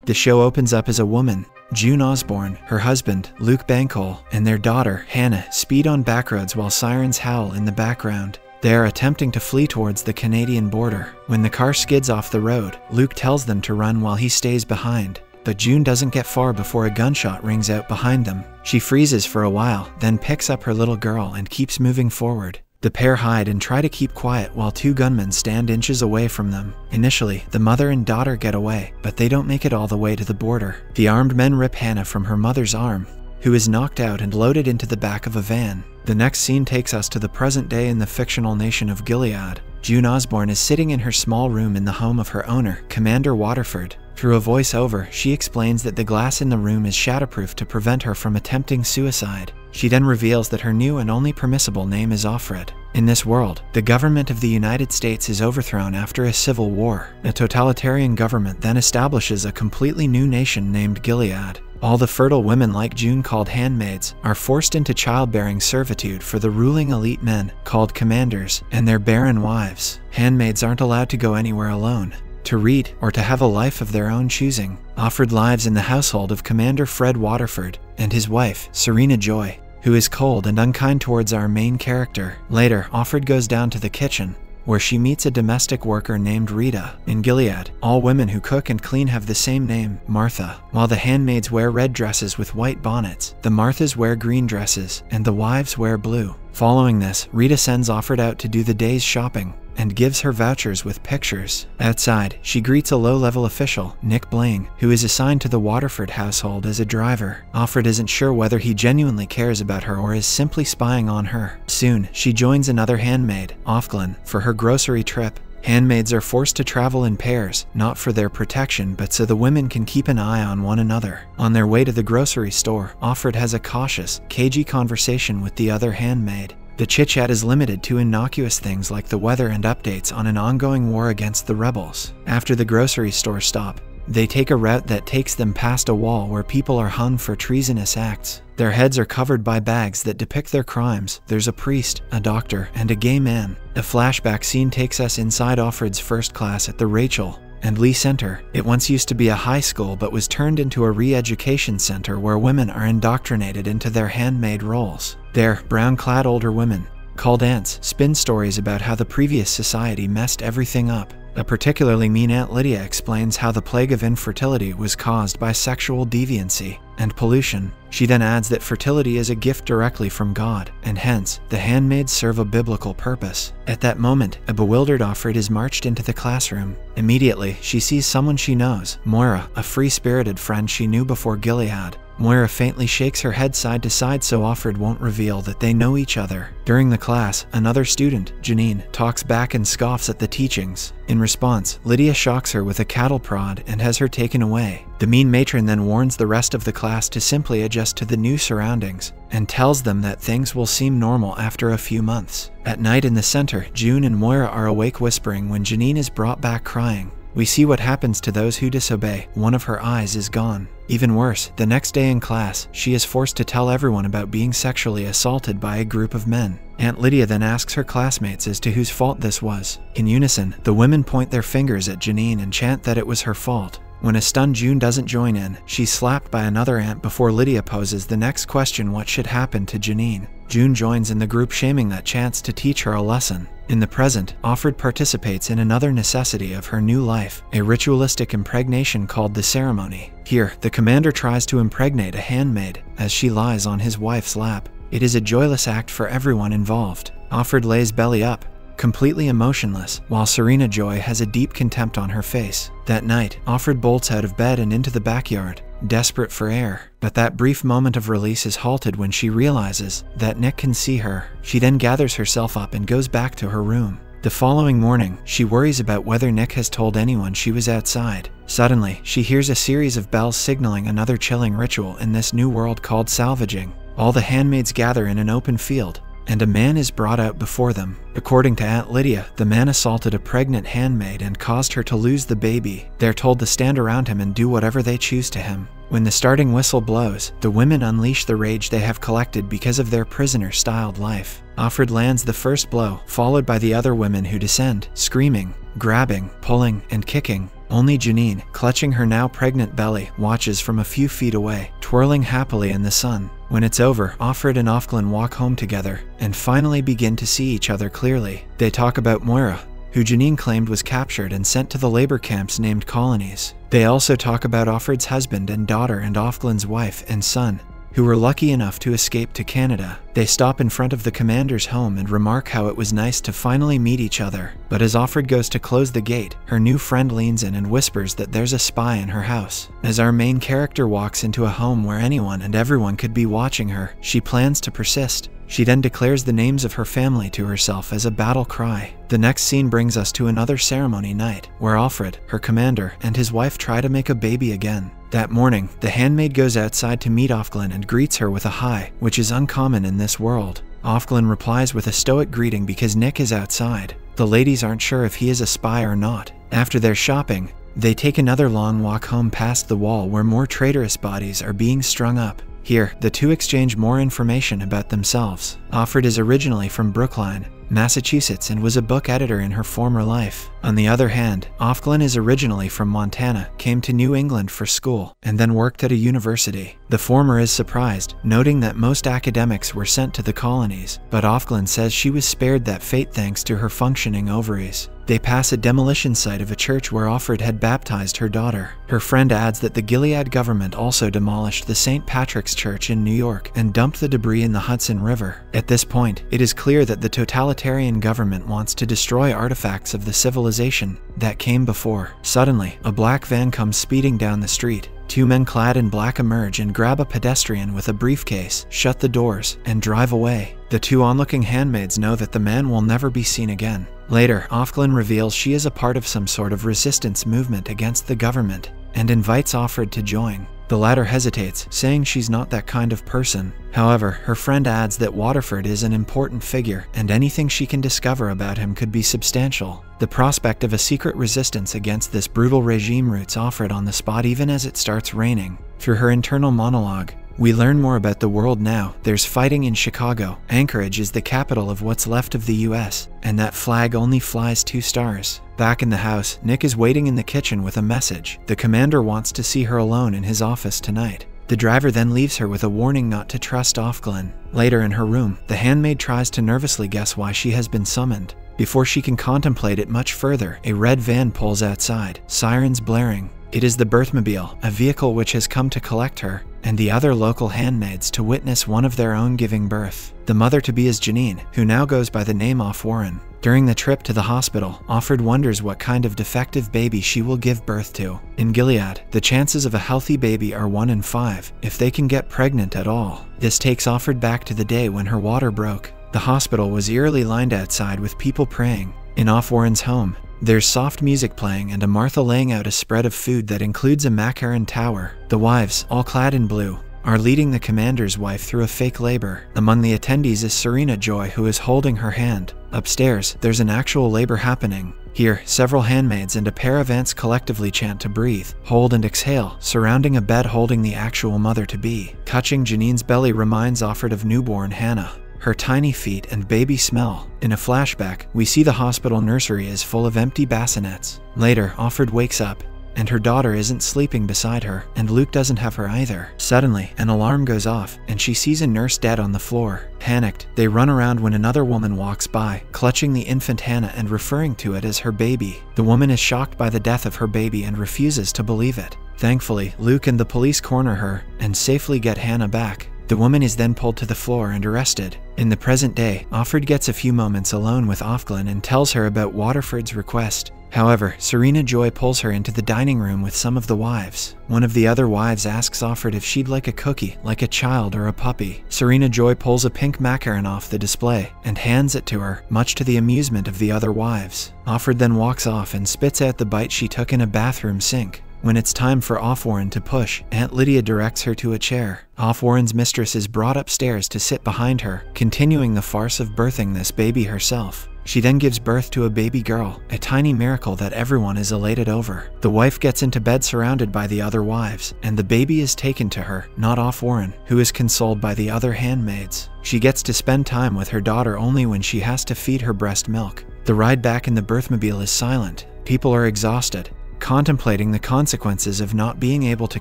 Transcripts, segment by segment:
The show opens up as a woman, June Osborne, her husband, Luke Bankole, and their daughter, Hannah, speed on backroads while sirens howl in the background. They are attempting to flee towards the Canadian border. When the car skids off the road, Luke tells them to run while he stays behind. But June doesn't get far before a gunshot rings out behind them. She freezes for a while, then picks up her little girl and keeps moving forward. The pair hide and try to keep quiet while two gunmen stand inches away from them. Initially, the mother and daughter get away, but they don't make it all the way to the border. The armed men rip Hannah from her mother's arm, who is knocked out and loaded into the back of a van. The next scene takes us to the present day in the fictional nation of Gilead. June Osborne is sitting in her small room in the home of her owner, Commander Waterford. Through a voiceover, she explains that the glass in the room is shatterproof to prevent her from attempting suicide. She then reveals that her new and only permissible name is Offred. In this world, the government of the United States is overthrown after a civil war. A totalitarian government then establishes a completely new nation named Gilead. All the fertile women like June, called handmaids, are forced into childbearing servitude for the ruling elite men, called commanders, and their barren wives. Handmaids aren't allowed to go anywhere alone, to read, or to have a life of their own choosing. Offred lives in the household of Commander Fred Waterford and his wife, Serena Joy, who is cold and unkind towards our main character. Later, Offred goes down to the kitchen, where she meets a domestic worker named Rita. In Gilead, all women who cook and clean have the same name, Martha. While the handmaids wear red dresses with white bonnets, the Marthas wear green dresses, and the wives wear blue. Following this, Rita sends Offred out to do the day's shopping, and gives her vouchers with pictures. Outside, she greets a low-level official, Nick Blaine, who is assigned to the Waterford household as a driver. Offred isn't sure whether he genuinely cares about her or is simply spying on her. Soon, she joins another handmaid, Offglyn, for her grocery trip. Handmaids are forced to travel in pairs, not for their protection but so the women can keep an eye on one another. On their way to the grocery store, Offred has a cautious, cagey conversation with the other handmaid. The chit-chat is limited to innocuous things like the weather and updates on an ongoing war against the rebels. After the grocery store stop, they take a route that takes them past a wall where people are hung for treasonous acts. Their heads are covered by bags that depict their crimes. There's a priest, a doctor, and a gay man. A flashback scene takes us inside Offred's first class at the Rachel and Lee Center. It once used to be a high school but was turned into a re-education center where women are indoctrinated into their handmaid roles. There, brown-clad older women, called aunts, spin stories about how the previous society messed everything up. A particularly mean Aunt Lydia explains how the plague of infertility was caused by sexual deviancy and pollution. She then adds that fertility is a gift directly from God, and hence, the handmaids serve a biblical purpose. At that moment, a bewildered Offred is marched into the classroom. Immediately, she sees someone she knows, Moira, a free-spirited friend she knew before Gilead. Moira faintly shakes her head side to side so Offred won't reveal that they know each other. During the class, another student, Janine, talks back and scoffs at the teachings. In response, Lydia shocks her with a cattle prod and has her taken away. The mean matron then warns the rest of the class to simply adjust to the new surroundings and tells them that things will seem normal after a few months. At night in the center, June and Moira are awake whispering when Janine is brought back crying. We see what happens to those who disobey. One of her eyes is gone. Even worse, the next day in class, she is forced to tell everyone about being sexually assaulted by a group of men. Aunt Lydia then asks her classmates as to whose fault this was. In unison, the women point their fingers at Janine and chant that it was her fault. When a stunned June doesn't join in, she's slapped by another aunt before Lydia poses the next question: what should happen to Janine? June joins in the group shaming that chants to teach her a lesson. In the present, Offred participates in another necessity of her new life, a ritualistic impregnation called the ceremony. Here, the commander tries to impregnate a handmaid as she lies on his wife's lap. It is a joyless act for everyone involved. Offred lays belly up, completely emotionless, while Serena Joy has a deep contempt on her face. That night, Offred bolts out of bed and into the backyard, desperate for air. But that brief moment of release is halted when she realizes that Nick can see her. She then gathers herself up and goes back to her room. The following morning, she worries about whether Nick has told anyone she was outside. Suddenly, she hears a series of bells signaling another chilling ritual in this new world called salvaging. All the handmaids gather in an open field, and a man is brought out before them. According to Aunt Lydia, the man assaulted a pregnant handmaid and caused her to lose the baby. They're told to stand around him and do whatever they choose to him. When the starting whistle blows, the women unleash the rage they have collected because of their prisoner-styled life. Offred lands the first blow, followed by the other women who descend, screaming, grabbing, pulling, and kicking. Only Janine, clutching her now pregnant belly, watches from a few feet away, twirling happily in the sun. When it's over, Offred and Offglin walk home together, and finally begin to see each other clearly. They talk about Moira, who Janine claimed was captured and sent to the labor camps named colonies. They also talk about Offred's husband and daughter and Offglin's wife and son, who were lucky enough to escape to Canada. They stop in front of the commander's home and remark how it was nice to finally meet each other. But as Offred goes to close the gate, her new friend leans in and whispers that there's a spy in her house. As our main character walks into a home where anyone and everyone could be watching her, she plans to persist. She then declares the names of her family to herself as a battle cry. The next scene brings us to another ceremony night, where Offred, her commander, and his wife try to make a baby again. That morning, the handmaid goes outside to meet Offglin and greets her with a hi, which is uncommon in this world. Offglin replies with a stoic greeting because Nick is outside. The ladies aren't sure if he is a spy or not. After their shopping, they take another long walk home past the wall where more traitorous bodies are being strung up. Here, the two exchange more information about themselves. Offred is originally from Brookline, Massachusetts, and was a book editor in her former life. On the other hand, Offglin is originally from Montana, came to New England for school, and then worked at a university. The former is surprised, noting that most academics were sent to the colonies, but Offglin says she was spared that fate thanks to her functioning ovaries. They pass a demolition site of a church where Offred had baptized her daughter. Her friend adds that the Gilead government also demolished the St. Patrick's Church in New York and dumped the debris in the Hudson River. At this point, it is clear that the totalitarian government wants to destroy artifacts of the civilization that came before. Suddenly, a black van comes speeding down the street. Two men clad in black emerge and grab a pedestrian with a briefcase, shut the doors, and drive away. The two onlooking handmaids know that the man will never be seen again. Later, Offglin reveals she is a part of some sort of resistance movement against the government and invites Offred to join. The latter hesitates, saying she's not that kind of person. However, her friend adds that Waterford is an important figure, and anything she can discover about him could be substantial. The prospect of a secret resistance against this brutal regime roots Offred on the spot even as it starts raining. Through her internal monologue, we learn more about the world now. There's fighting in Chicago. Anchorage is the capital of what's left of the US, and that flag only flies 2 stars. Back in the house, Nick is waiting in the kitchen with a message. The commander wants to see her alone in his office tonight. The driver then leaves her with a warning not to trust Offglin. Later in her room, the handmaid tries to nervously guess why she has been summoned. Before she can contemplate it much further, a red van pulls outside, sirens blaring. It is the birthmobile, a vehicle which has come to collect her and the other local handmaids to witness one of their own giving birth. The mother-to-be is Janine, who now goes by the name Offwarren. During the trip to the hospital, Offred wonders what kind of defective baby she will give birth to. In Gilead, the chances of a healthy baby are 1 in 5, if they can get pregnant at all. This takes Offred back to the day when her water broke. The hospital was eerily lined outside with people praying. In Offwarren's home, there's soft music playing and a Martha laying out a spread of food that includes a macaron tower. The wives, all clad in blue, are leading the commander's wife through a fake labor. Among the attendees is Serena Joy, who is holding her hand. Upstairs, there's an actual labor happening. Here, several handmaids and a pair of aunts collectively chant to breathe, hold and exhale, surrounding a bed holding the actual mother-to-be. Touching Janine's belly reminds Offred of newborn Hannah, her tiny feet and baby smell. In a flashback, we see the hospital nursery is full of empty bassinets. Later, Offred wakes up, and her daughter isn't sleeping beside her, and Luke doesn't have her either. Suddenly, an alarm goes off, and she sees a nurse dead on the floor. Panicked, they run around when another woman walks by, clutching the infant Hannah and referring to it as her baby. The woman is shocked by the death of her baby and refuses to believe it. Thankfully, Luke and the police corner her and safely get Hannah back. The woman is then pulled to the floor and arrested. In the present day, Offred gets a few moments alone with Offglin and tells her about Waterford's request. However, Serena Joy pulls her into the dining room with some of the wives. One of the other wives asks Offred if she'd like a cookie, like a child or a puppy. Serena Joy pulls a pink macaron off the display and hands it to her, much to the amusement of the other wives. Offred then walks off and spits out the bite she took in a bathroom sink. When it's time for Offwarren to push, Aunt Lydia directs her to a chair. Offwarren's mistress is brought upstairs to sit behind her, continuing the farce of birthing this baby herself. She then gives birth to a baby girl, a tiny miracle that everyone is elated over. The wife gets into bed surrounded by the other wives, and the baby is taken to her, not Offwarren, who is consoled by the other handmaids. She gets to spend time with her daughter only when she has to feed her breast milk. The ride back in the birthmobile is silent. People are exhausted, contemplating the consequences of not being able to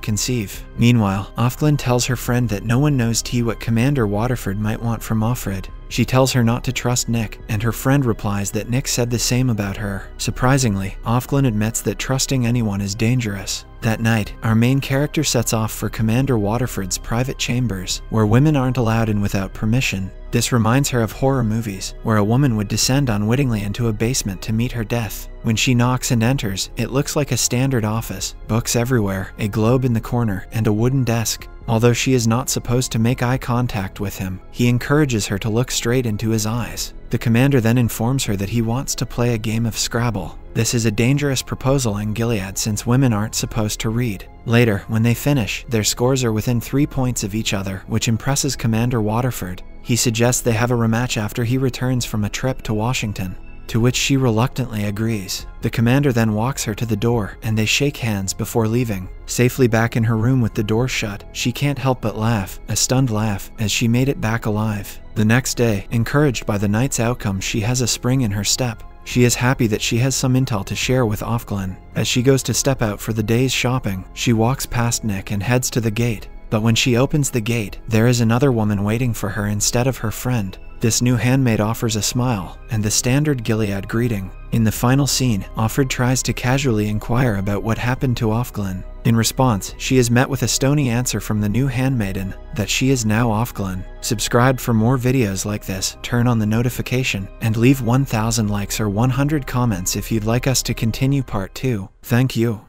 conceive. Meanwhile, Offred tells her friend that no one knows what Commander Waterford might want from Offred. She tells her not to trust Nick, and her friend replies that Nick said the same about her. Surprisingly, Offred admits that trusting anyone is dangerous. That night, our main character sets off for Commander Waterford's private chambers, where women aren't allowed in without permission. This reminds her of horror movies, where a woman would descend unwittingly into a basement to meet her death. When she knocks and enters, it looks like a standard office, books everywhere, a globe in the corner, and a wooden desk. Although she is not supposed to make eye contact with him, he encourages her to look straight into his eyes. The commander then informs her that he wants to play a game of Scrabble. This is a dangerous proposal in Gilead since women aren't supposed to read. Later, when they finish, their scores are within 3 points of each other, which impresses Commander Waterford. He suggests they have a rematch after he returns from a trip to Washington, to which she reluctantly agrees. The commander then walks her to the door, and they shake hands before leaving. Safely back in her room with the door shut, she can't help but laugh, a stunned laugh, as she made it back alive. The next day, encouraged by the night's outcome, she has a spring in her step. She is happy that she has some intel to share with Offred. As she goes to step out for the day's shopping, she walks past Nick and heads to the gate. But when she opens the gate, there is another woman waiting for her instead of her friend. This new handmaid offers a smile, and the standard Gilead greeting. In the final scene, Offred tries to casually inquire about what happened to Offred. In response, she is met with a stony answer from the new handmaiden, that she is now Offred. Subscribe for more videos like this, turn on the notification, and leave 1,000 likes or 100 comments if you'd like us to continue part 2. Thank you.